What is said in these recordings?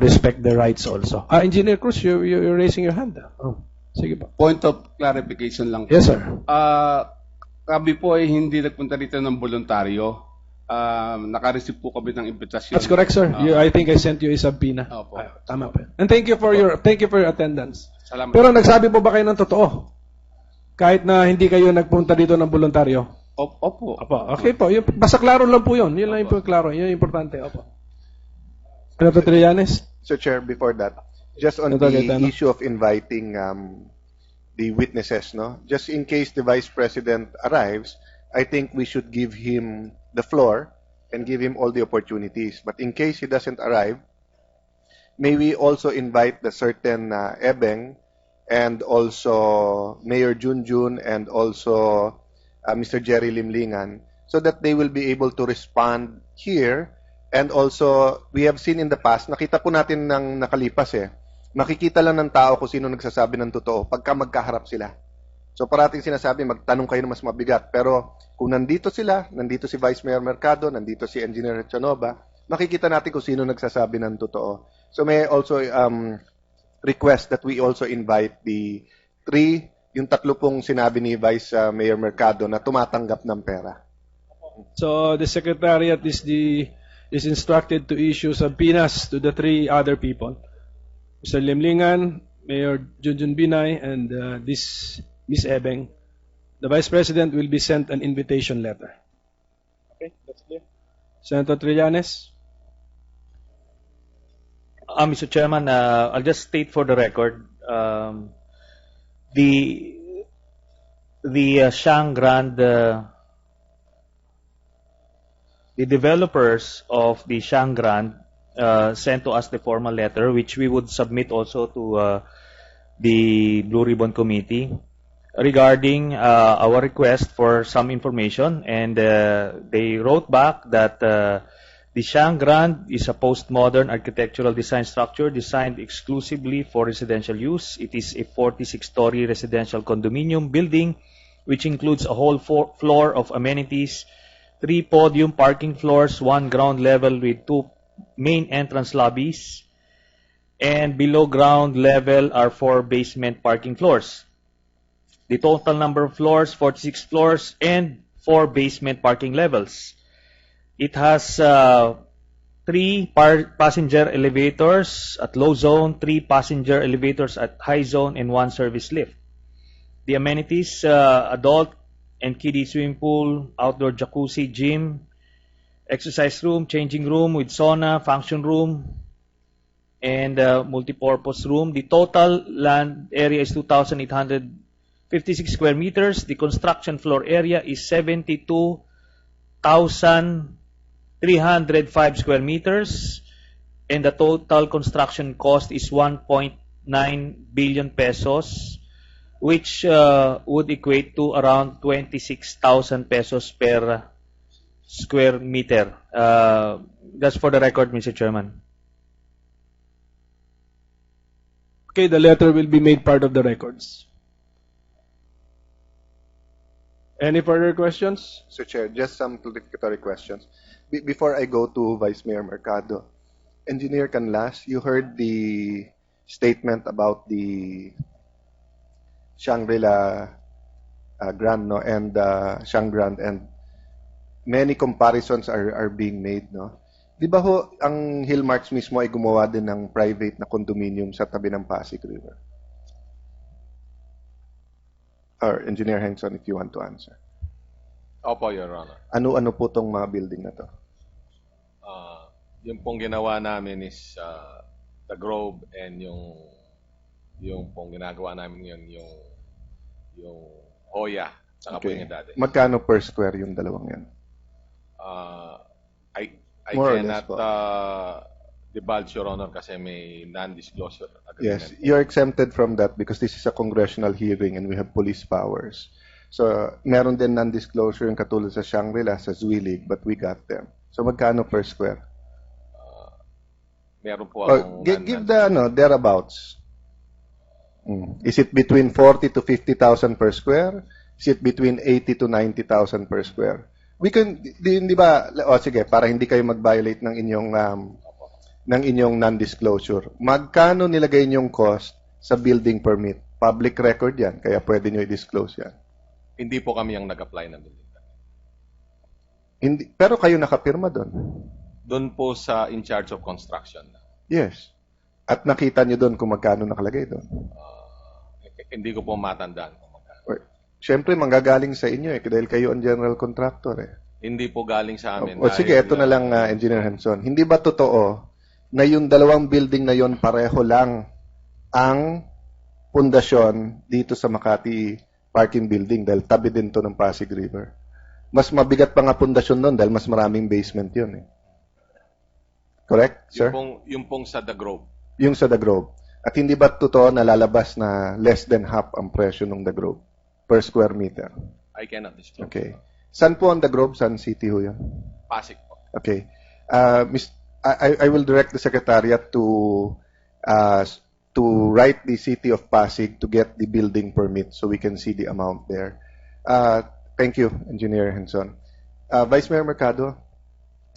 respect the rights also. Engineer Cruz, you're raising your hand. Oh, sige po. Point of clarification lang po. Yes, sir. Kami po ay hindi nagpunta dito ng voluntaryo. Naka-receive po kami ng invitation. That's correct, sir. I think I sent you a subpoena. Opo. Tama po. And thank you for your attendance. Salamat. Pero nagsabi po ba kayo ng totoo? Kahit na hindi kayo nagpunta dito ng voluntaryo? Opo. Opo. Okay po. Basta klaro lang po yun. Yun lang yung klaro. Yun yung importante. Opo. Senator Trillanes? So, Chair, before that, just on Senator the Cayetano. issue of inviting the witnesses, no? Just in case the Vice President arrives, I think we should give him the floor and give him all the opportunities. But in case he doesn't arrive, may we also invite the certain Ebeng and also Mayor Junjun and also Mr. Jerry Limlingan so that they will be able to respond here. And also, we have seen in the past, nakita po natin ng nakalipas makikita lang ng tao kung sino nagsasabi ng totoo pagka magkaharap sila. So parating sinasabi, magtanong kayo ng mas mabigat. Pero kung nandito sila, nandito si Vice Mayor Mercado, nandito si Engineer Chanova, makikita natin kung sino nagsasabi ng totoo. So may I also request that we also invite the yung tatlo pong sinabi ni Vice Mayor Mercado na tumatanggap ng pera. So the Secretariat is instructed to issue subpoenas to the 3 other people. Mr. Limlingan, Mayor Junjun Binay, and this Ms. Ebeng. The Vice President will be sent an invitation letter. Okay, that's clear. Senator Trillanes? Mr. Chairman, I'll just state for the record, the Shang Grand, the developers of the Shang Grand sent to us the formal letter, which we would submit also to the Blue Ribbon Committee regarding our request for some information, and they wrote back that the Shang Grand is a postmodern architectural design structure designed exclusively for residential use. It is a 46-story residential condominium building which includes a whole floor of amenities, 3 podium parking floors, 1 ground level with 2 main entrance lobbies, and below ground level are 4 basement parking floors. The total number of floors, 46 floors, and 4 basement parking levels. It has 3 passenger elevators at low zone, 3 passenger elevators at high zone, and 1 service lift. The amenities, adult and kiddie swimming pool, outdoor jacuzzi, gym, exercise room, changing room with sauna, function room, and multi-purpose room. The total land area is 2,856 square meters. The construction floor area is 72,305 square meters. And the total construction cost is 1.9 billion pesos, which would equate to around 26,000 pesos per square meter. That's for the record, Mr. Chairman. Okay, the letter will be made part of the records. Any further questions? So, Chair, just some clarificatory questions. Before I go to Vice Mayor Mercado, Engineer Canlas, you heard the statement about the Shangri-La Grand, no, and Shang Grand, and many comparisons are being made, no? Di ba ho, ang Hillmarks mismo ay gumawa din ng private na condominium sa tabi ng Pasig River? Or Engineer Henson, if you want to answer. Opo, Your Honor. Ano-ano po tong mga building na to? Yung pong ginawa namin is the Grove, and yung pong ginagawa namin yun, yung Hoya, saka po yung dati. Magkano per square yung dalawang yan? I More or cannot less divulge, Your Honor, kasi may non-disclosure Yes, agreement. you're exempted from that because this is a congressional hearing and we have police powers. So, meron din non-disclosure yung katulad sa Shangri-La, sa Zwilig, but we got them. So, magkano per square? Meron po akong Give the thereabouts. Is it between 40 to 50,000 per square? Is it between 80 to 90,000 per square? We can, di ba, sige, para hindi kayo mag-violate ng inyong ng inyong non-disclosure. Magkano nilagay niyong cost sa building permit? Public record yan, kaya pwede niyo i-disclose yan. Hindi po kami ang nag-apply ng building permit. Hindi, pero kayo nakapirma doon. Doon po sa in charge of construction. Yes. At nakita niyo doon kung magkano nakalagay doon. Hindi ko po matandaan kung magkano. Siyempre, manggagaling sa inyo dahil kayo ang general contractor Hindi po galing sa amin. O sige, ito na lang, Engineer Henson. Hindi ba totoo na yung dalawang building na yon pareho lang ang pundasyon dito sa Makati Parking Building dahil tabi din to ng Pasig River? Mas mabigat pa nga pundasyon doon dahil mas maraming basement yun Correct, sir? Yung pong sa The Grove. Yung sa The Grove. At hindi ba totoo na lalabas na less than half ang presyo ng The Grove per square meter? I cannot disclose. Okay. Saan po ang The Grove? Saan city ho yun? Pasig po. Okay. I will direct the Secretariat to write the City of Pasig to get the building permit so we can see the amount there. Thank you, Engineer Henson. Vice Mayor Mercado,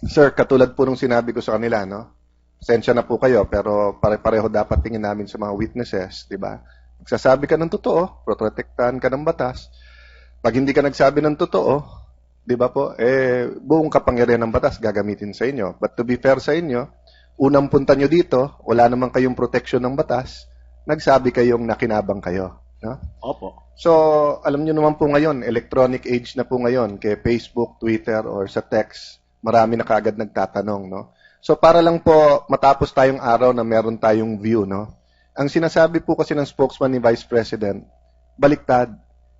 sir, katulad po nung sinabi ko sa kanila, no? Pasensya na po kayo, pero pare-pareho dapat tingin namin sa mga witnesses, di ba? Magsasabi ka ng totoo, protektahan ka ng batas. Pag hindi ka nagsabi ng totoo, di ba po, buong kapangyarihan ng batas gagamitin sa inyo. But to be fair sa inyo, unang punta nyo dito, wala naman kayong protection ng batas, nagsabi kayong nakinabang kayo. No? Opo. So, alam nyo naman po ngayon, electronic age na po ngayon, kay Facebook, Twitter, or sa text, marami na kaagad nagtatanong, no? So, para lang po matapos tayong araw na meron tayong view, no? Ang sinasabi po kasi ng spokesman ni Vice President, baliktad.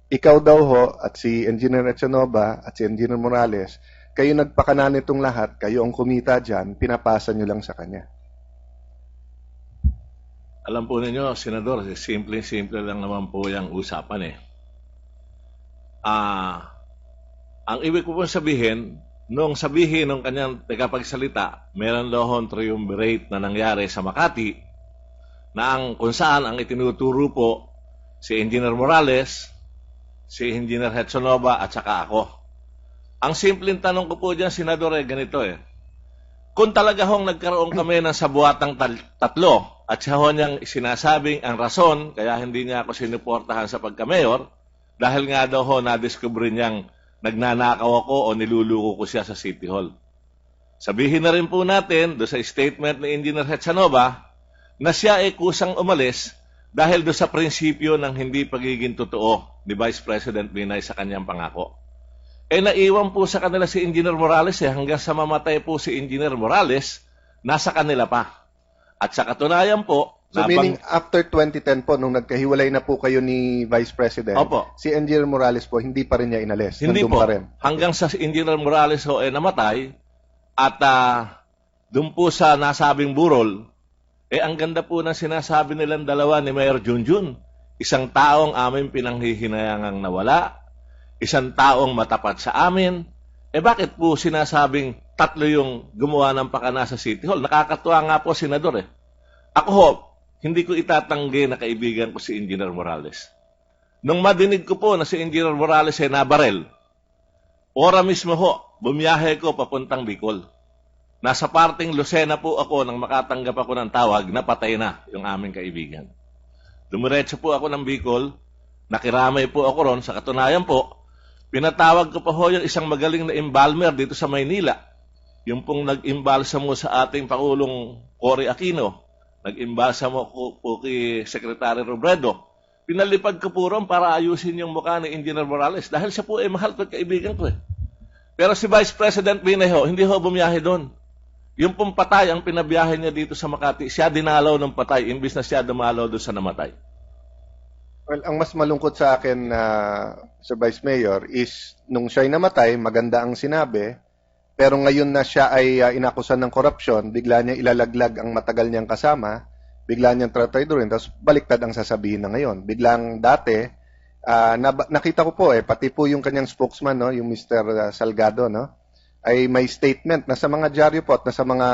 Ikaw daw ho, at si Engineer Echanova, at si Engineer Morales, kayo nagpakanan itong lahat, kayo ang kumita dyan, pinapasa nyo lang sa kanya. Alam po ninyo, Senador, simple-simple lang naman po yung usapan Ang ibig ko po sabihin, nung sabihin ng kanyang tagapagsalita, meron lohon triumvirate na nangyari sa Makati na kung saan ang itinuturo po si Engineer Morales, si Engineer Hetzonova at saka ako. Ang simpleng tanong ko po dyan, Senador, ganito Kung talaga hong nagkaroon kami ng sabuatang tatlo at siya ho niyang sinasabing ang rason kaya hindi niya ako sinuportahan sa pagka-mayor dahil nga daw ho na-discover niyang nagnanakaw ako o niluluko ko siya sa City Hall. Sabihin na rin po natin do sa statement ni Engineer Hetsanova na siya ay kusang umalis dahil do sa prinsipyo ng hindi pagiging totoo ni Vice President Binay sa kanyang pangako. Naiwan po sa kanila si Engineer Morales hanggang sa mamatay po si Engineer Morales, nasa kanila pa. At sa katunayan po, so meaning after 2010 po, nung nagkahiwalay na po kayo ni Vice President, Opo. si Engineer Morales po, hindi pa rin niya inalis. Hindi Nandun po. Pa rin. Hanggang sa Engineer Morales ho namatay at doon po sa nasabing burol, ang ganda po ng sinasabi nilang dalawa ni Mayor Junjun. Isang taong aming pinanghihinayangang nawala, isang taong matapat sa amin. Bakit po sinasabing tatlo yung gumawa ng pakana sa City Hall? Nakakatuwa nga po, Senador Ako ho, hindi ko itatanggi na kaibigan ko si Engineer Morales. Nung madinig ko po na si Engineer Morales ay nabarel, ora mismo ho, bumiyahe ko papuntang Bicol. Nasa parting Lucena po ako nang makatanggap ako ng tawag na patay na yung aming kaibigan. Dumiretso po ako ng Bicol, nakiramay po ako ron, sa katunayan po, pinatawag ko pa ho yung isang magaling na embalmer dito sa Maynila. Yung pong nag-imbalsa mo sa ating Pangulong Cory Aquino, nag-imbalsa mo po kay Secretary Robredo. Pinalipad ko po ron para ayusin yung mukha ni Engineer Morales dahil siya po ay mahal ko kaibigan ko Pero si Vice President Binay hindi ho bumiyahe doon. Yung pong patay ang pinabiyahe niya dito sa Makati, siya dinalaw ng patay imbis na siya dumalaw doon sa namatay. Well, ang mas malungkot sa akin, Sir Vice Mayor, is nung siya'y namatay, maganda ang sinabi, pero ngayon na siya ay inakusan ng korupsyon, bigla niya ilalaglag ang matagal niyang kasama, bigla niyang traidorin, tapos baliktad ang sasabihin na ngayon. Biglang dati, nakita ko po pati po yung kanyang spokesman, no, yung Mr. Salgado, no, ay may statement na sa mga dyaryo po at na sa mga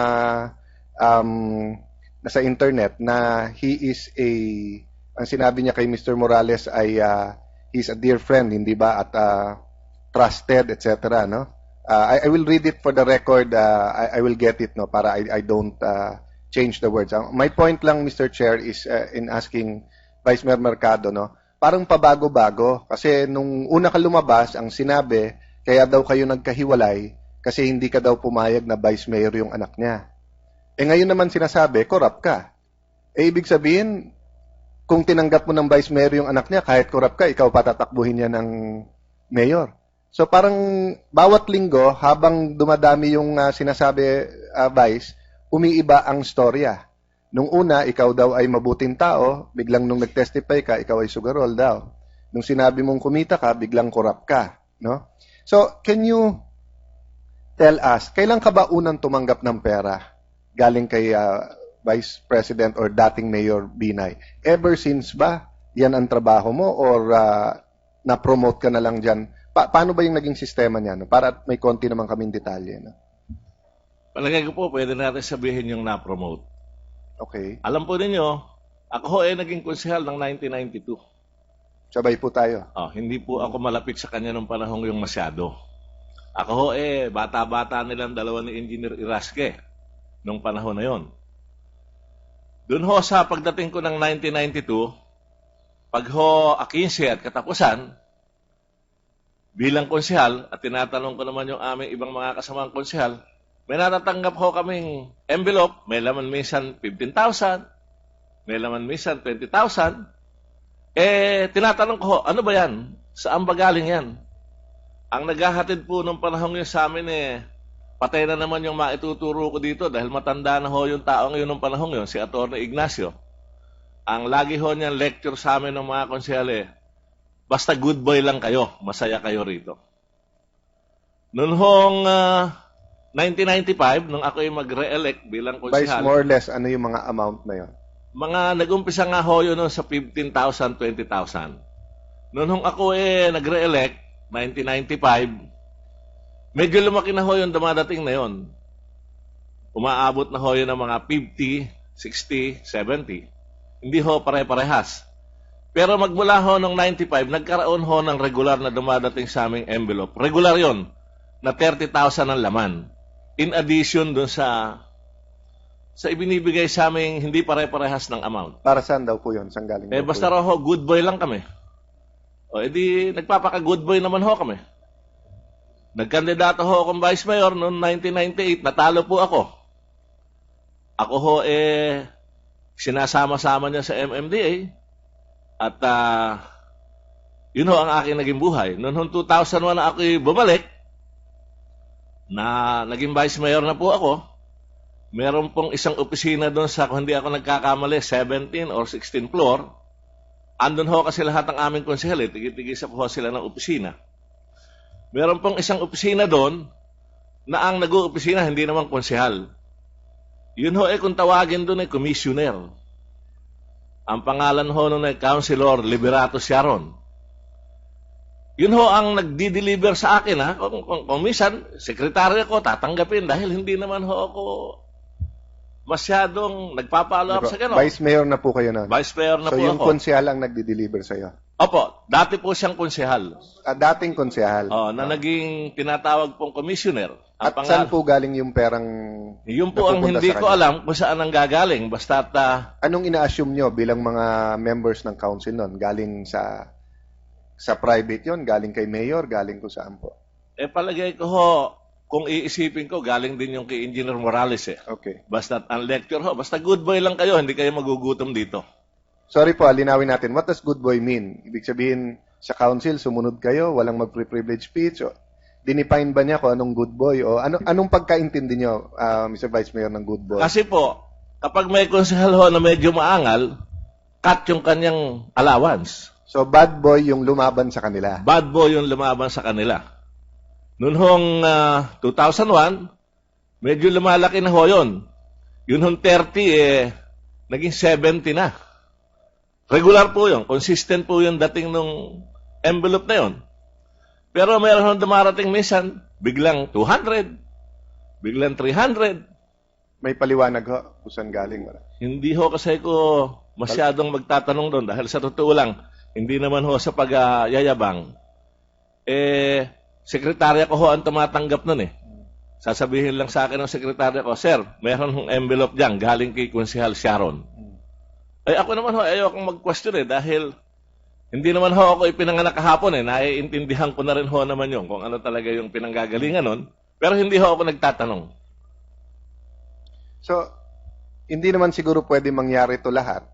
nasa internet na he is ang sinabi niya kay Mr. Morales ay he's a dear friend, hindi ba, at trusted, etc. No? I will read it for the record. I will get it, no, para I don't change the words. My point lang, Mr. Chair, is in asking Vice Mayor Mercado, no? Parang pabago-bago. Kasi nung una ka lumabas, ang sinabi, kaya daw kayo nagkahiwalay kasi hindi ka daw pumayag na Vice Mayor yung anak niya. Ngayon naman sinasabi, corrupt ka. Ibig sabihin, kung tinanggap mo ng Vice Mayor yung anak niya, kahit corrupt ka, ikaw patatakbuhin niya ng Mayor. So parang bawat linggo, habang dumadami yung sinasabi, Vice, umiiba ang storya. Nung una, ikaw daw ay mabuting tao, biglang nung nag-testify ka, ikaw ay sugarol daw. Nung sinabi mong kumita ka, biglang corrupt ka. No? So, can you tell us, kailan ka ba unang tumanggap ng pera galing kay Vice President or dating Mayor Binay? Ever since ba yan ang trabaho mo or na-promote ka na lang dyan? Paano ba yung naging sistema niya? No? Para may konti naman kaming detalye. No? Palagay ko po, pwede natin sabihin yung na-promote. Okay. Alam po ninyo, ako ho naging konsehal ng 1992. Sabay po tayo. Hindi po ako malapit sa kanya nung panahon yung masyado. Ako ho bata-bata nilang dalawa ni Engineer Irasque nung panahon na yon. Doon ho sa pagdating ko ng 1992, pag ho 15 at katapusan, bilang konsehal, at tinatanong ko naman yung aming ibang mga kasamang konsehal, may natatanggap ho kaming envelope, may laman minsan 15,000, may laman minsan 20,000. Tinatanong ko ho, ano ba yan? Saan ba galing yan? Ang naghahatid po nung panahon yun sa amin patay na naman yung maituturo ko dito dahil matanda na ho yung taong yun nung panahon yun, si Atty. Ignacio. Ang lagi ho niyang lecture sa amin ng mga konsehal basta good boy lang kayo, masaya kayo rito. Noon hong 1995, nung ako ay mag-re-elect bilang Vice, konsehal, more or less, ano yung mga amount na yun? mga nag-umpisa nga ho yun sa 15,000, 20,000. Noon hong ako nag-re-elect, 1995, medyo lumaki na ho yung dumadating na yun. Umaabot na ho yun ng mga 50, 60, 70. Hindi ho pare-parehas. Pero magmula ho noong 95, nagkaroon ho ng regular na dumadating sa aming envelope. Regular yon na 30,000 ang laman. In addition dun sa ibinibigay sa aming hindi pare-parehas ng amount. Para saan daw po yun? Saan galing? Basta raw ho, good boy lang kami. Edi nagpapaka-good boy naman ho kami. Nagkandidato ho akong Vice Mayor noong 1998, natalo po ako. Ako ho sinasama-sama niya sa MMDA at yun ho ang aking naging buhay. Noong 2001 na ako bumalik, na naging Vice Mayor na po ako, meron pong isang opisina doon sa, kung hindi ako nagkakamali, 17 or 16 floor. Andun ho kasi lahat ng aming konsehal, tigit-tigisa po sila ng opisina. Meron pong isang opisina doon na ang nag-uopisina hindi naman konsehal. Yun ho kung tawagin doon commissioner. Ang pangalan ho nun Councilor Liberato Sharon. Yun ho ang nagdi-deliver sa akin kung minsan, sekretarya ko tatanggapin dahil hindi naman ho ako masyadong nagpa-follow up sa gano'n. Vice Mayor na po kayo na. Vice Mayor na so po ako. So yung konsehal ang nagdi-deliver sa iyo? Opo, dati po siyang konsehal. Dating konsehal. Na naging tinatawag pong commissioner. At saan po galing yung perang yun po ang hindi ko alam kung saan ang gagaling. Basta anong ina-assume nyo bilang mga members ng council nun? Galing sa private yon, galing kay mayor, galing ko saan po? Palagay ko ho, kung iisipin ko, galing din yung kay Engineer Morales Okay. Basta ang lecture ho, basta good boy lang kayo, hindi kayo magugutom dito. Sorry po, linawin natin. What does good boy mean? Ibig sabihin, sa council, sumunod kayo, walang mag-privilege speech, o dinefine ba niya kung anong good boy, o anong pagkaintindi niyo, Mr. Vice Mayor, ng good boy? Kasi po, kapag may konsehal ho na medyo maangal, cut yung kanyang allowance. So, bad boy yung lumaban sa kanila. Bad boy yung lumaban sa kanila. Noon hong 2001, medyo lumalaki na ho yun. Yun hong 30, naging 70 na. Regular po yun. Consistent po yung dating nung envelope na yun. Pero mayroon hong dumarating minsan, biglang 200, biglang 300. May paliwanag ho kung saan galing. Wala. Hindi ho kasi ko masyadong magtatanong doon dahil sa totoo lang, hindi naman ho sa pag-yayabang. Sekretarya ko ho ang tumatanggap nun sasabihin lang sa akin ng sekretarya ko, Sir, meron hong envelope dyan, galing kay Konsehal Sharon. Ay ako naman ho, ayokong mag-question dahil hindi naman ho ako ipinanganak kahapon naiintindihan ko na rin ho naman yun kung ano talaga yung pinanggagalingan nun, pero hindi ho ako nagtatanong. So, hindi naman siguro pwede mangyari ito lahat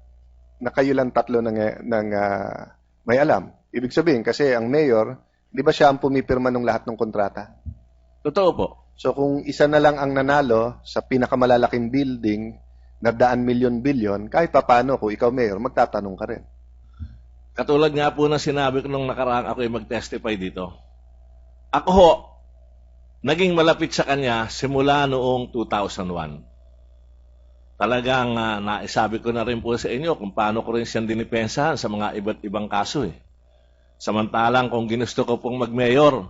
na kayo lang tatlo may alam. Ibig sabihin, kasi ang mayor, di ba siya ang pumipirma ng lahat ng kontrata? Totoo po. So kung isa na lang ang nanalo sa pinakamalalaking building na daan milyon-bilyon, kahit papano kung ikaw mayor, magtatanong ka rin. Katulad nga po na sinabi ko nung nakaraang ako ay mag-testify dito. Ako ho, naging malapit sa kanya simula noong 2001. Talagang naisabi ko na rin po sa inyo kung paano ko rin siyang dinipensahan sa mga iba't ibang kaso Samantalang kung ginusto ko pong mag-mayor,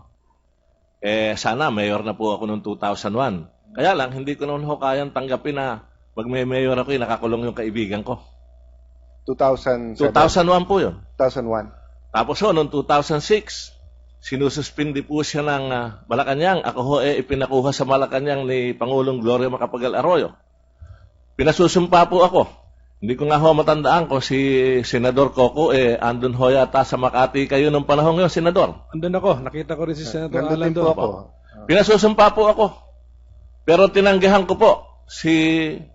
sana mayor na po ako noong 2001. Kaya lang, hindi ko noon ho kayang tanggapin na mag-mayor ako nakakulong yung kaibigan ko. 2007? 2001 po yun. 2001. Tapos noong 2006, sinususpindi po siya ng Malacanang. Ako ho ipinakuha sa Malacanang ni Pangulong Gloria Macapagal Arroyo. Pinasusumpa po ako. Hindi ko nga ho matandaan kung si Senador Coco andun ho yata sa Makati kayo nung panahon yun, Senador. Andun ako, nakita ko rin si Senator Nandun Alan din po doon. ako. Pinasusumpa po ako. Pero tinanggihan ko po si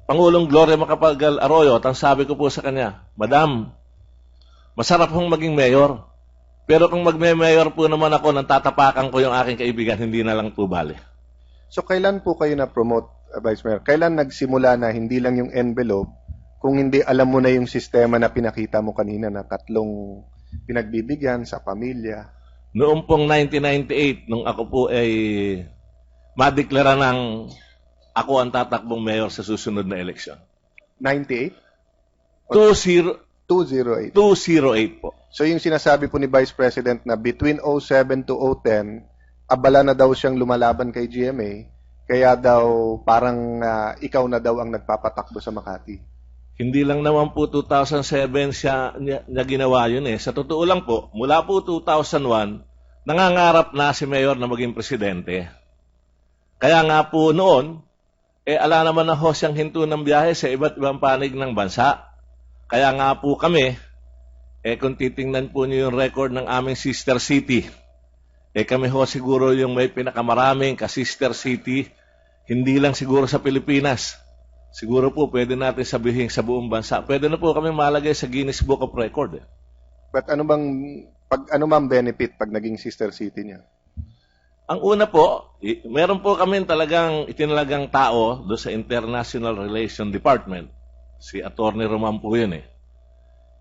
Pangulong Gloria Macapagal Arroyo at ang sabi ko po sa kanya, Madam, masarap hong maging mayor. Pero kung magme-mayor po naman ako, nang tatapakan ko yung aking kaibigan, hindi na lang po bali. So kailan po kayo na-promote, Vice Mayor? Kailan nagsimula na hindi lang yung envelope, kung hindi alam mo na yung sistema na pinakita mo kanina na tatlong pinagbibigyan sa pamilya? Noong pong 1998, nung ako po ay madeklara ng ako ang tatakbong mayor sa susunod na eleksyon. 98? 208 po. So yung sinasabi po ni Vice President na between 07 to 010, abala na daw siyang lumalaban kay GMA, kaya daw parang ikaw na daw ang nagpapatakbo sa Makati. Hindi lang naman po 2007 niya ginawa yun Sa totoo lang po, mula po 2001, nangangarap na si Mayor na maging presidente. Kaya nga po noon, ala naman na ho siyang hinto ng biyahe sa iba't ibang panig ng bansa. Kaya nga po kami, kung titingnan po niyo yung record ng aming sister city, kami ho siguro yung may pinakamaraming ka-sister city, hindi lang siguro sa Pilipinas. Siguro po pwede natin sabihin sa buong bansa. Pwede na po kami malagay sa Guinness Book of Record. But ano bang benefit pag naging sister city niya? Ang una po, meron po kami talagang itinalagang tao do sa International Relations Department. Si Attorney Roman po yun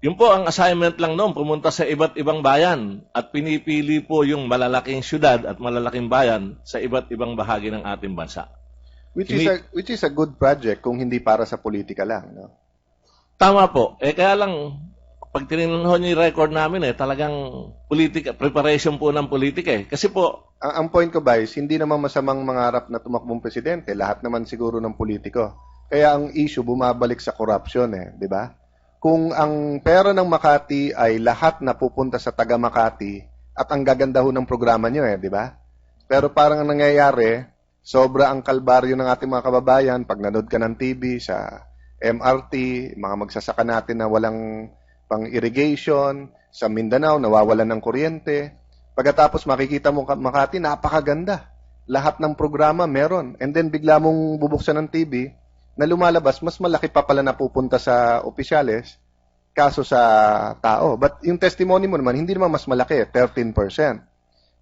Yun po ang assignment lang noon, pumunta sa iba't ibang bayan at pinipili po yung malalaking syudad at malalaking bayan sa iba't ibang bahagi ng ating bansa. Which is a good project kung hindi para sa politika lang, no? Tama po. Kaya lang, pag tinignan ho niyo yung record namin talagang politika, preparation po ng politika Kasi po, ang point ko, Vice, hindi naman masamang mangarap na tumakbong presidente. Lahat naman siguro ng politiko. Kaya ang issue, bumabalik sa corruption di ba? Kung ang pera ng Makati ay lahat na pupunta sa taga Makati at ang gaganda ho ng programa nyo di ba? Pero parang ang nangyayari, sobra ang kalbaryo ng ating mga kababayan pag nanood ka ng TV sa MRT, mga magsasaka natin na walang pang-irrigation, sa Mindanao, nawawalan ng kuryente. Pagkatapos makikita mo Makati, napakaganda. Lahat ng programa meron. And then bigla mong bubuksan ng TV, na lumalabas, mas malaki pa pala na pupunta sa opisyales, kaso sa tao. But yung testimony mo naman, hindi naman mas malaki, 13%.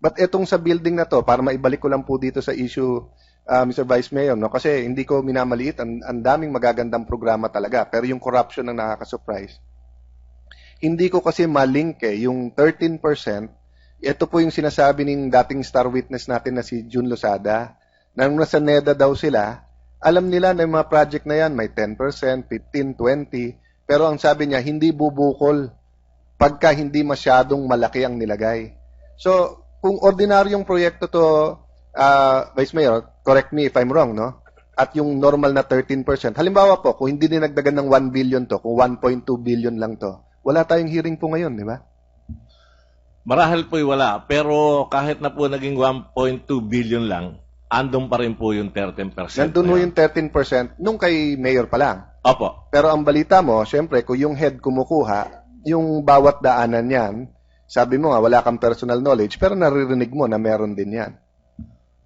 But etong sa building na to, para maibalik ko lang po dito sa issue, Mr. Vice Mayor, no? Kasi hindi ko minamaliit, ang daming magagandang programa talaga. Pero yung corruption ang nakaka-surprise. Hindi ko kasi malink yung 13%, ito po yung sinasabi ng dating star witness natin na si Jun Losada, na nung nasa NEDA daw sila, alam nila na yung mga project na yan, may 10%, 15%, 20%, pero ang sabi niya, hindi bubukol pagka hindi masyadong malaki ang nilagay. So, kung ordinaryong proyekto to, Vice Mayor, correct me if I'm wrong, no? At yung normal na 13%, halimbawa po, kung hindi dinagdagan ng 1 billion to, kung 1.2 billion lang to, wala tayong hearing po ngayon, di ba? Marahil po'y wala, pero kahit na po naging 1.2 billion lang, andun pa rin po yung 13%. Nandun na ho yun. yung 13% nung kay mayor pa lang. Opo. Pero ang balita mo, syempre, kung yung head kumukuha, yung bawat daanan yan, sabi mo nga, wala kang personal knowledge, pero naririnig mo na meron din yan.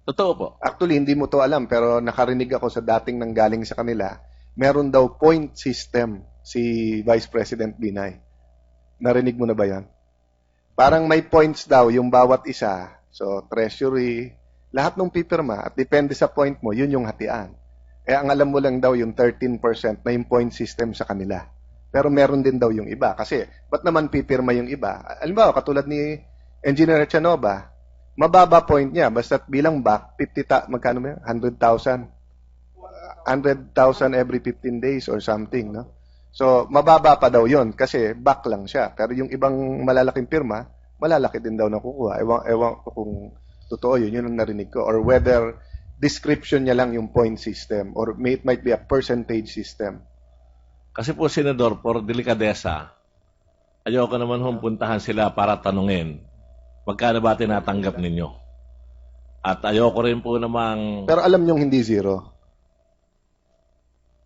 Totoo po. Actually, hindi mo to alam, pero nakarinig ako sa dating nanggaling sa kanila, meron daw point system si Vice President Binay. Narinig mo na ba yan? Parang may points daw yung bawat isa. So, treasury, lahat ng pipirma, at depende sa point mo, yun yung hatian. Eh, ang alam mo lang daw yung 13% na yung point system sa kanila. Pero meron din daw yung iba. Kasi, ba't naman pipirma yung iba? Alam mo, katulad ni Engineer Chanova, mababa point niya, basta bilang back, 50, magkano ba yun? 100,000. 100,000 every 15 days or something, no? So, mababa pa daw yon kasi back lang siya. Pero yung ibang malalaking firma, malalaki din daw nakukuha. Ewan ko kung totoo yun ang narinig ko. Or whether description niya lang yung point system or it might be a percentage system. Kasi po, Senador, for delikadesa, ayoko naman puntahan sila para tanungin, magkano ba tinatanggap ninyo? At ayoko rin po namang... Pero alam niyong hindi zero.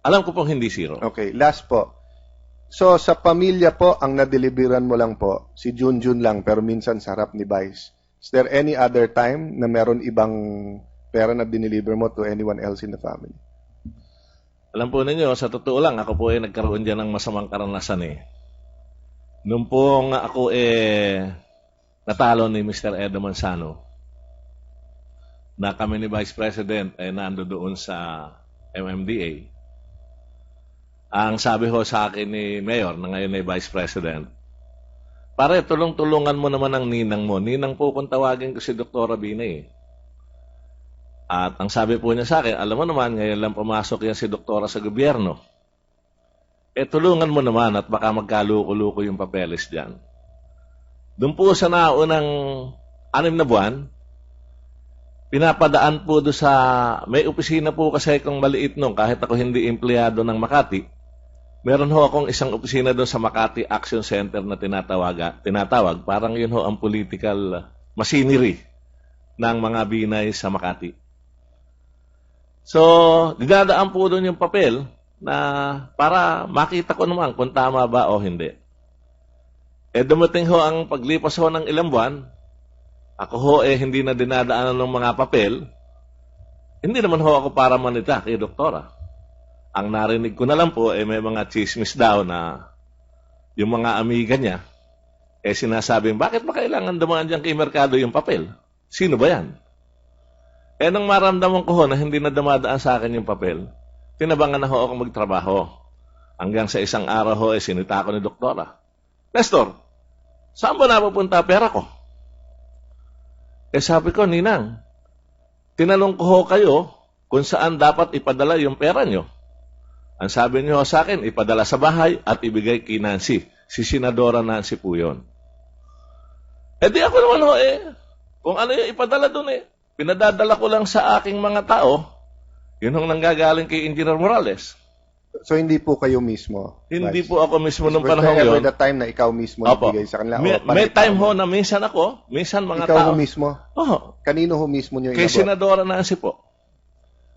Alam ko pong hindi zero. Okay, last po. So, sa pamilya po, ang nadeliveran mo lang po, si Junjun lang, pero minsan sa harap ni Vice. Is there any other time na meron ibang pera na dineliver mo to anyone else in the family? Alam po ninyo, sa totoo lang, ako po nagkaroon dyan ng masamang karanasan Nung pong ako natalo ni Mr. Edo Manzano, na kami ni Vice President nando doon sa MMDA, ang sabi ho sa akin ni Mayor, na ngayon ay Vice President, pare, tulong-tulungan mo naman ang ninang mo. Ninang po kung tawagin ko si Dr. Binay. At ang sabi po niya sa akin, alam mo naman, ngayon lang pumasok yan si Doktora sa gobyerno. Tulungan mo naman at baka magkaluko-luko yung papeles dyan. Doon po sa naunang 6 na buwan, pinapadaan po doon sa, may opisina po kasi kung maliit nung, kahit ako hindi empleyado ng Makati, meron ho akong isang opisina doon sa Makati Action Center na tinatawag, parang yun ho ang political machinery ng mga Binay sa Makati. So, dinadaan po doon yung papel na para makita ko naman kung tama ba o hindi. Dumating ho ang paglipas ho ng ilang buwan, ako ho hindi na dinadaanan ng mga papel, hindi naman ho ako para manita kay doktora. Ang narinig ko na lang po, may mga chismis daw na yung mga amiga niya, sinasabing, bakit ba kailangan dumaan dyan kay Mercado yung papel? Sino ba yan? Nang maramdaman ko ho na hindi na dumadaan sa akin yung papel, tinabangan na ho ako magtrabaho. Hanggang sa isang araw ho, sinita ko ni doktora, Nestor, saan ba napupunta pera ko? Sabi ko, Ninang, tinanong ko ho kayo kung saan dapat ipadala yung pera nyo. Ang sabi niyo sa akin, ipadala sa bahay at ibigay kay Nancy. Si Senadora Nancy po yun. Di ako naman ho kung ano yung ipadala doon pinadadala ko lang sa aking mga tao, yun ang nanggagaling kay Engineer Morales. So, hindi po kayo mismo? Hindi Vice? po ako mismo nung Was panahon there ever yun. the time na ikaw mismo Opo. nagbigay sa kanila? May time ho na minsan ako, minsan mga ikaw tao. ho mismo? Oo. Kanino ho mismo nyo Kay inabot? Senadora Nancy po.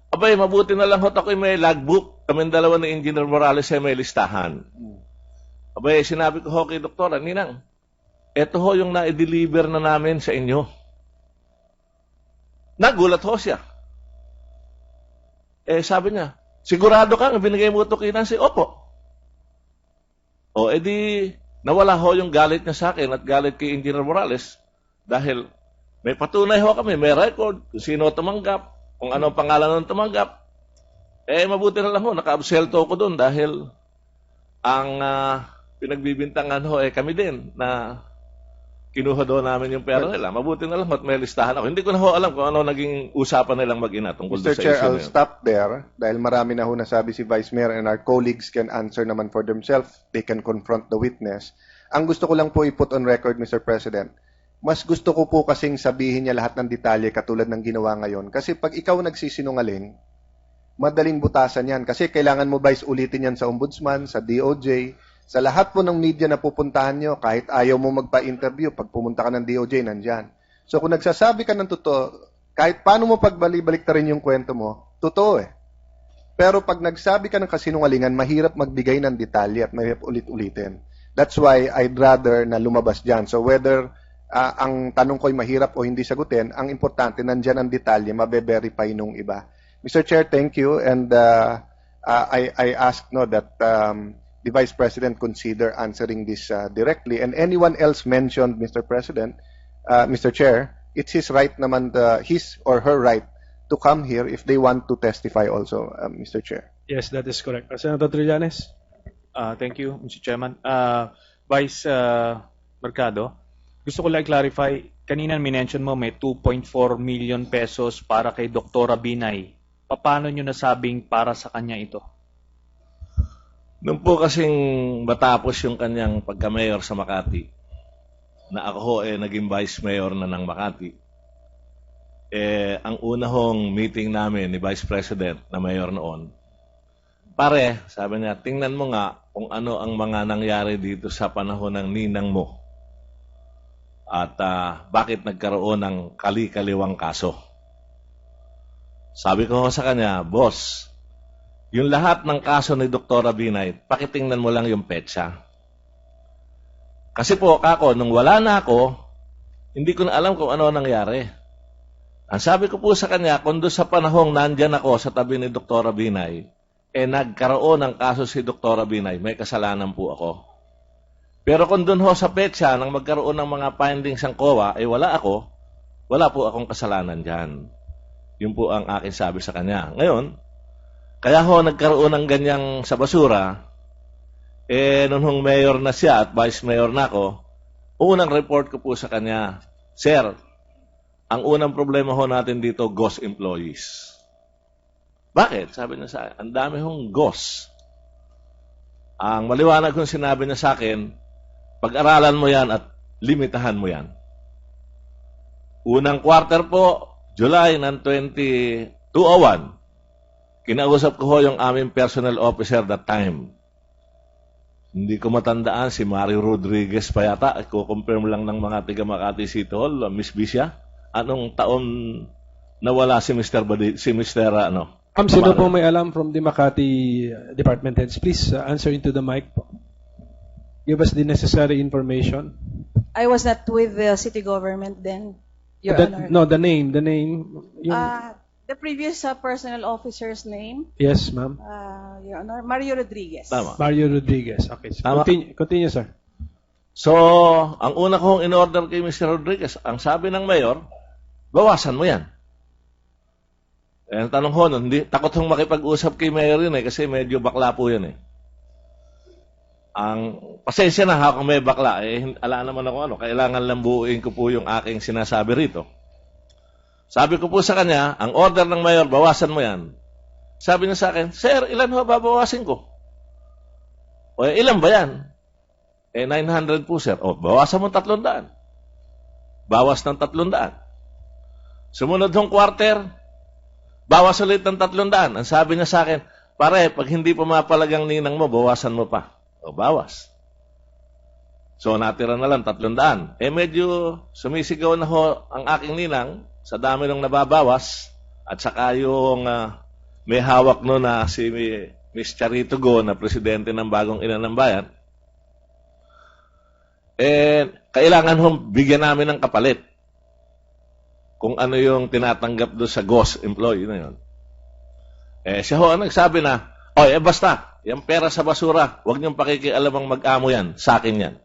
Abay, mabuti na lang ho ako'y may logbook. Kaming dalawa ni Engineer Morales ay may listahan. Abay, sinabi ko ho kay Doktora, Ninang, eto ho yung na-deliver na namin sa inyo. Nagulat ho siya. Sabi niya, sigurado kang binigay mo ito kay Nancy? Opo. Edi, nawala ho yung galit niya sa akin at galit kay Engineer Morales dahil may patunay ho kami, may record, kung sino tumanggap, kung ano ang pangalan ng tumanggap. Mabuti na lang ho, naka-abselto ko doon dahil ang pinagbibintangan ho kami din na kinuha doon namin yung pera nila. Mabuti na lang at may listahan ako. Hindi ko na ho alam kung ano naging usapan nilang mag-ina tungkol Mr. sa Chair, issue I'll na yun. stop there dahil marami na ho nasabi si Vice Mayor and our colleagues can answer naman for themselves. They can confront the witness. Ang gusto ko lang po i-put on record, Mr. President, mas gusto ko po kasing sabihin niya lahat ng detalye katulad ng ginawa ngayon. Kasi pag ikaw nagsisinungaling, madaling butasan yan. Kasi kailangan mo, Vice, ulitin yan sa Ombudsman, sa DOJ, sa lahat po ng media na pupuntahan nyo, kahit ayaw mo magpa-interview, pag pumunta ka ng DOJ, nandyan. So kung nagsasabi ka ng totoo, kahit paano mo pagbalik-balik rin yung kwento mo, totoo eh. Pero pag nagsabi ka ng kasinungalingan, mahirap magbigay ng detalye at mahirap ulit-ulitin. That's why I'd rather na lumabas dyan. So whether ang tanong ko'y mahirap o hindi sagutin, ang importante, nandyan ang detalye, mabe-verify nung iba. Mr. Chair, thank you. And I ask that the Vice President consider answering this directly. And anyone else mentioned, Mr. President, Mr. Chair, it's his right naman, his or her right to come here if they want to testify also, Mr. Chair. Yes, that is correct. Senator Trillanes? Thank you, Mr. Chairman. Vice Mercado, gusto ko lang clarify, kanina minention mo may 2.4 million pesos para kay Dr. Binay. Paano nyo nasabing para sa kanya ito? Nung po kasing matapos yung kanyang pagka-mayor sa Makati, na ako naging vice mayor na ng Makati, ang una hong meeting namin ni Vice President na mayor noon, pare, sabi niya, tingnan mo nga kung ano ang mga nangyari dito sa panahon ng ninang mo. At bakit nagkaroon ng kali-kaliwang kaso. Sabi ko sa kanya, boss, yung lahat ng kaso ni Dr. Binay, pakitingnan mo lang yung petsa. Kasi po, kako, nung wala na ako, hindi ko na alam kung ano nangyari. Ang sabi ko po sa kanya, kung doon sa panahong nandyan ako sa tabi ni Dr. Binay, nagkaroon ng kaso si Dr. Binay, may kasalanan po ako. Pero kung doon ho sa petsa, nang magkaroon ng mga findings ang COA, wala ako, wala po akong kasalanan dyan. Yun po ang aking sabi sa kanya. Ngayon, kaya ho nagkaroon ng ganyang sa basura, noon hong mayor na siya at vice mayor na ako, unang report ko po sa kanya, Sir, ang unang problema ho natin dito, ghost employees. Bakit? Sabi niya sa akin, ang dami hong ghost. Ang maliwanag kong sinabi niya sa akin, pag-aralan mo yan at limitahan mo yan. Unang quarter po, July ng 2001, kinausap ko ho yung aming personnel officer that time. Hindi ko matandaan, si Mario Rodriguez pa yata. Ko-confirm lang ng mga tiga Makati City Hall, Miss Bisha. Anong taon nawala si Mr. Sino po may alam from the Makati department heads? Please answer into the mic po. Give us the necessary information. I was not with the city government then, Your Honor. No, the name. The previous personnel officer's name, Yes, ma'am. Your Honor, Mario Rodriguez. Tama. Mario Rodriguez. Okay. So Tama. continue, sir. So, ang una kong in-order kay Mr. Rodriguez, ang sabi ng mayor, bawasan mo yan. Ang tanong ho, takot hong makipag-usap kay mayor yun kasi medyo bakla po yan Ang pasensya na ha kung may bakla, ala naman ako kailangan lang buuin ko po yung aking sinasabi rito. Sabi ko po sa kanya, ang order ng mayor, bawasan mo yan. Sabi niya sa akin, Sir, ilan ho babawasin ko? Ilan ba yan? 900 po, sir. Bawasan mo 300. Bawas ng 300. Sumunod hong quarter, bawas ulit ng 300. Ang sabi niya sa akin, pare, pag hindi pumapalagang ninang mo, bawasan mo pa. Bawas. So, natira na lang 300. Medyo sumisigaw na ho ang aking ninang sa dami ng nababawas at saka yung may hawak no na si Miss Charito Go na presidente ng Bagong Ina ng Bayan. Kailangan ho bigyan namin ng kapalit kung ano yung tinatanggap doon sa ghost employee na yun. Siya ho ang nagsabi na, basta, yung pera sa basura, huwag niyong pakikialamang mag-amo yan, sa akin yan.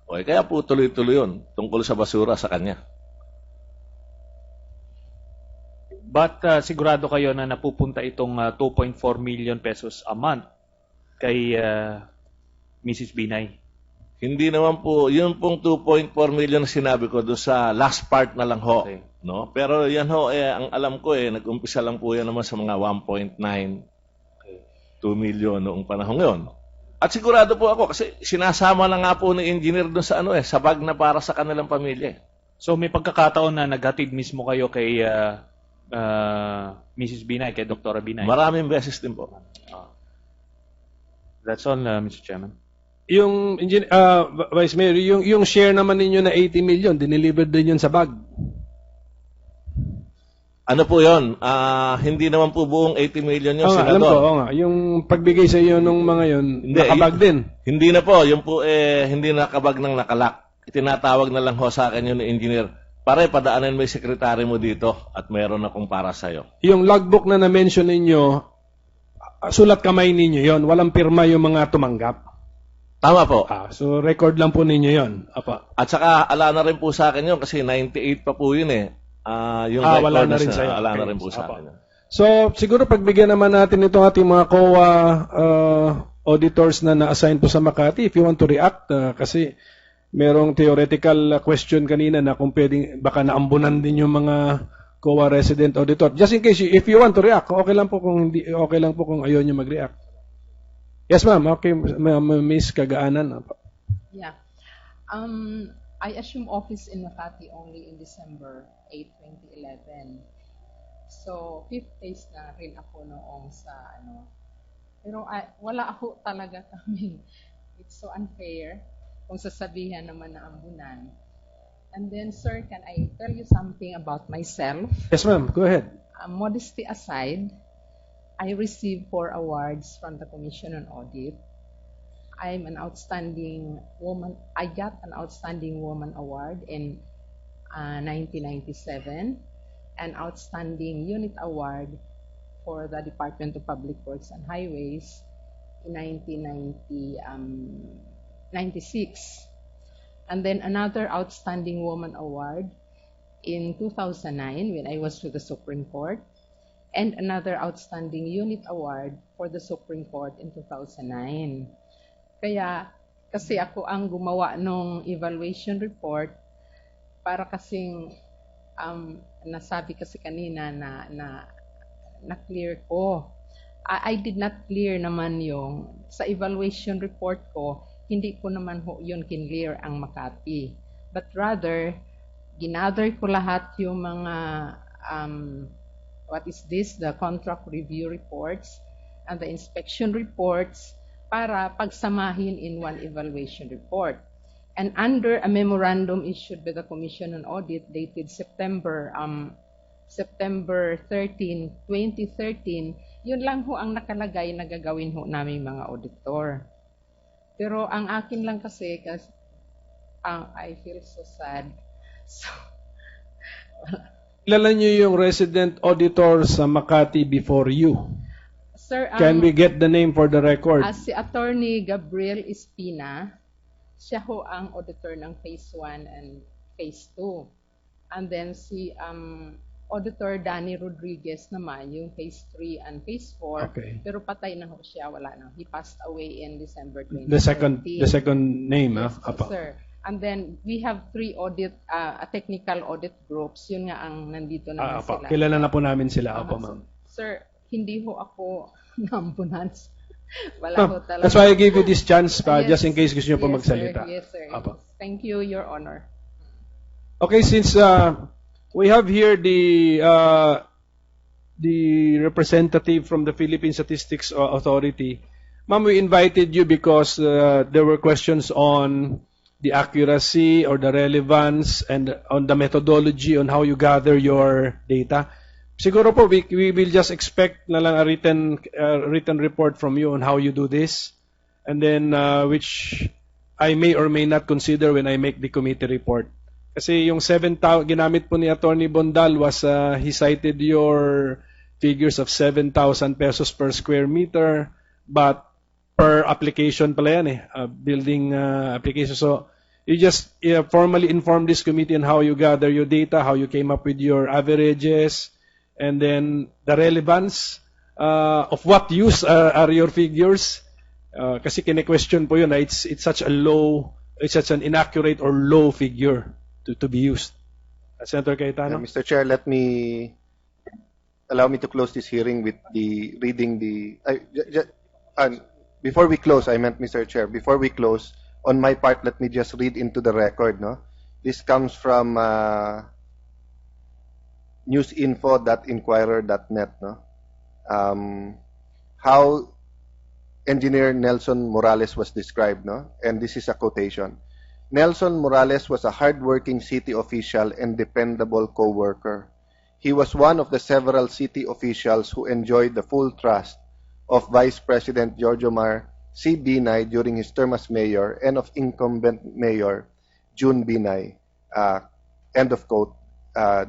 Kaya po tuloy-tuloy yun, tungkol sa basura sa kanya. But sigurado kayo na napupunta itong 2.4 million pesos a month kay Mrs. Binay? Hindi naman po, yun pong 2.4 million na sinabi ko doon sa last part na lang ho. Okay. No? Pero yan ho, ang alam ko nag-umpisa lang po yan naman sa mga 1.9, 2 million noong panahon yon. At sigurado po ako kasi sinasama na nga po ni engineer doon sa sa bag na para sa kanilang pamilya. So may pagkakataon na naghatid mismo kayo kay Mrs. Binay, kay Dr. Binay? Maraming beses din po. That's all, Mr. Chairman. Yung Vice Mayor, yung share naman ninyo na 80 million, dineliver din yun sa bag. Ano po yun? Hindi naman po buong 80 million yung Oo nga, alam ko, senador. oo nga. Yung pagbigay sa iyo nung mga yun, Hindi, nakabag din. Hindi na po. Yung po hindi nakabag ng nakalak. Itinatawag na lang ho sa akin yun ng engineer. Pare, padaanan mo yung sekretary mo dito at meron akong para sa'yo. Yung logbook na na-mention ninyo, sulat kamay ninyo yon, walang pirma yung mga tumanggap. Tama po. So record lang po ninyo yon. Apa. At saka, ala na rin po sa akin yun kasi 98 pa po yun eh. Yung wala record na rin sa'yo. Ala na Okay. rin po sa Apa. akin. So siguro pagbigyan naman natin itong ating mga COA auditors na na-assign po sa Makati, if you want to react, kasi merong theoretical question kanina na kung pwedeng baka naambunan din yung mga COA resident auditor. Just in case, if you want to react, okay lang po kung hindi, okay lang po kung ayaw niyo mag-react. Yes, ma'am. Okay, Miss Kagaanan. Yeah. I assumed office in Makati only in December 8, 2011. So, 5 days na rin ako noong sa Pero wala ako talaga kami. It's so unfair kung sasabihan naman na ambunan. And then, sir, can I tell you something about myself? Yes, ma'am. Go ahead. Modesty aside, I received 4 awards from the Commission on Audit. I'm an outstanding woman. I got an Outstanding Woman Award in 1997, an Outstanding Unit Award for the Department of Public Works and Highways in 1996, and then another Outstanding Woman Award in 2009 when I was with the Supreme Court, and another Outstanding Unit Award for the Supreme Court in 2009. Kaya, kasi ako ang gumawa nung evaluation report para kasing nasabi kasi kanina na clear ko. I did not clear naman yung sa evaluation report ko, hindi ko naman yun kinlear ang Makati. But rather, ginather ko lahat yung mga the contract review reports and the inspection reports para pagsamahin in one evaluation report. And under a memorandum issued by the Commission on Audit dated September 13, 2013, yun lang ho ang nakalagay na gagawin ho namin mga auditor. Pero ang akin lang kasi I feel so sad. So, Kilala niyo yung resident auditor sa Makati before you? Sir, Can we get the name for the record? si Attorney Gabriel Espina, siya ho ang auditor ng Phase 1 and Phase 2. And then si Auditor Danny Rodriguez naman, yung Phase 3 and Phase 4. Okay. Pero patay na ho siya, wala na. He passed away in December 2013. The second name, Yes, Apa. sir. And then we have 3 technical audit groups. Yun nga ang nandito naman Apa. sila. Kilala na po namin sila, Apa, ma'am. Sir, hindi ho ako ambulance. Wala ho talaga. That's why I gave you this chance, Yes. just in case gusto niyo po Yes, magsalita. Sir. Yes, sir. Apa. Thank you, Your Honor. Okay, since we have here the representative from the Philippine Statistics Authority, ma'am, we invited you because there were questions on the accuracy or the relevance and on the methodology on how you gather your data. Siguro po, we will just expect na lang a written report from you on how you do this, and then which I may or may not consider when I make the committee report. Kasi yung 7,000, ginamit po ni Attorney Bondal was, he cited your figures of 7,000 pesos per square meter, but per application pala yan building application. So, you just formally inform this committee on how you gather your data, how you came up with your averages, and then the relevance of what use are your figures. Kasi kine-question po yun na it's such an inaccurate or low figure to be used. Senator Cayetano? Mr. Chair, allow me to close this hearing with reading before we close, I meant, Mr. Chair, before we close, on my part, let me just read into the record, no? This comes from newsinfo.inquirer.net, no? How Engineer Nelson Morales was described, no? And this is a quotation. Nelson Morales was a hardworking city official and dependable co-worker. he was one of the several city officials who enjoyed the full trust of Vice President Giorgio Mar C. Binay during his term as mayor and of incumbent Mayor June Binay. End of quote.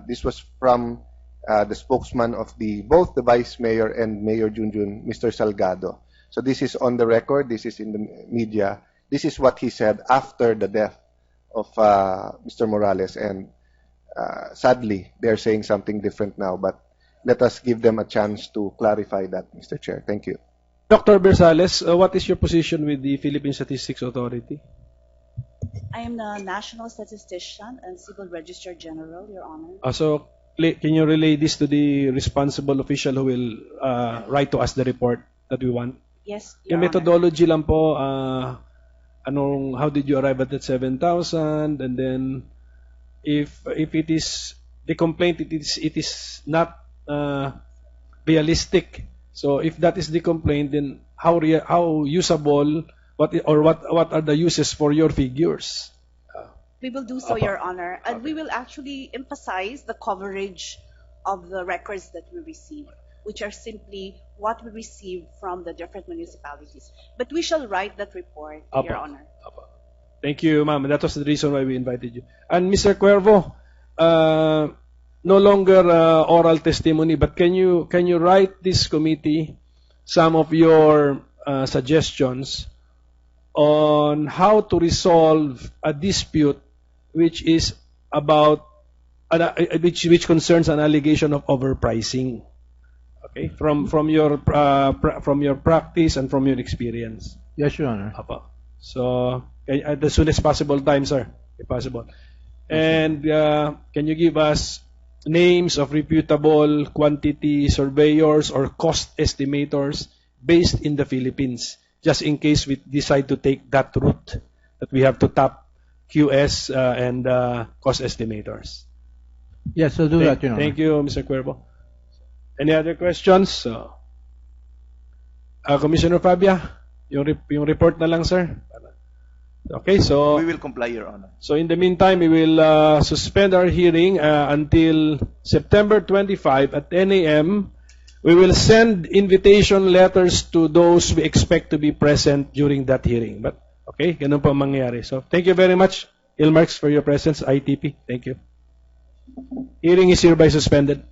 This was from the spokesman of both the Vice Mayor and Mayor Junjun, Mr. Salgado. So this is on the record, this is in the media. This is what he said after the death of Mr. Morales, and sadly, they're saying something different now, but let us give them a chance to clarify that, Mr. Chair. Thank you. Dr. Bersales, what is your position with the Philippine Statistics Authority? I am the National Statistician and Civil Registrar General, Your Honor. So, can you relay this to the responsible official who will write to us the report that we want? Yes, Yung Your Honor. methodology lang po, how did you arrive at that 7,000? And then, if it is the complaint, it is not realistic. So if that is the complaint, then how usable? What are the uses for your figures? We will do so, Your Honor, and we will actually emphasize the coverage of the records that we receive, which are simply what we receive from the different municipalities. But we shall write that report, Your Honor. Thank you, ma'am. That was the reason why we invited you. And Mr. Cuervo, no longer oral testimony, but can you write this committee some of your suggestions on how to resolve a dispute which is about which concerns an allegation of overpricing? Okay, from your practice and from your experience. Yes, Your Honor. So at the soonest possible time, sir, if possible. And can you give us names of reputable quantity surveyors or cost estimators based in the Philippines, just in case we decide to take that route, that we have to tap QS and cost estimators? Yes, I'll do that, Your Honor. Thank you, Mr. Cuervo. Any other questions? Commissioner Fabia, yung report na lang, sir. Okay, so we will comply, Your Honor. So in the meantime, we will suspend our hearing until September 25 at 10 a.m. We will send invitation letters to those we expect to be present during that hearing. But okay, ganun po ang mangyayari. So thank you very much, Ilmarks, for your presence. ITP, thank you. Hearing is hereby suspended.